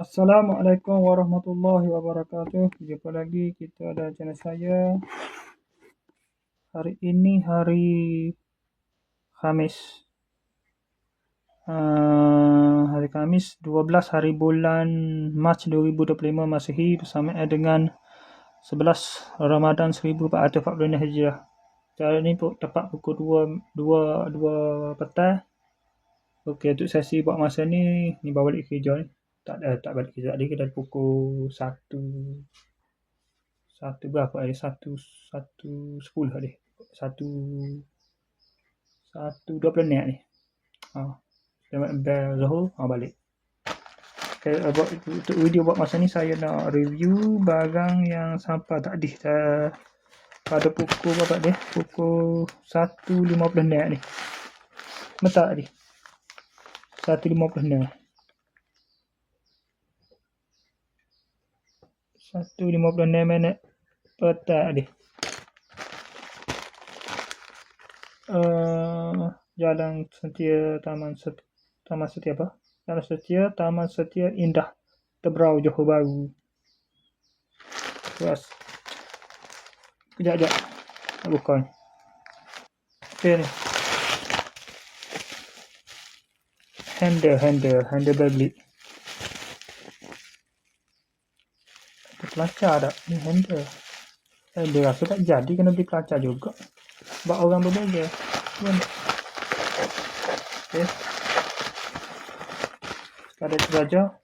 Assalamualaikum warahmatullahi wabarakatuh. Jumpa lagi kita dan channel saya. Hari ini hari Khamis. Hari Khamis 12 hari bulan Mac 2025 Masihi bersamaan dengan 11 Ramadan 1446 Hijrah. Cara ni tepat pukul 2 petang. Okey, untuk sesi buat masa ni baru balik kerja ni. Tak balik kerja tadi, kita pukul 1 berapa tadi? 1:10 tadi. 1:20 ni. Tengok bel Zohor, balik. Okay, untuk video buat masa ni saya nak review barang yang sampai tadi pada pukul berapa dia? Pukul 1:50 ni. Betul tadi. 1:50. 1:56 petang tadi. Jalan Setia Taman Setia apa? Jalan Setia Taman Setia Indah Tebrau Johor Bahru. Terus kejap nak buka ni. Okay ni. Handle Beyblade. Kelacar tak? Ni handle rasa tak jadi, kena beli kelacar juga. Sebab orang berbeza. Okay. Sekadar itu saja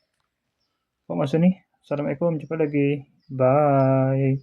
buat masa ni. Assalamualaikum. Jumpa lagi. Bye.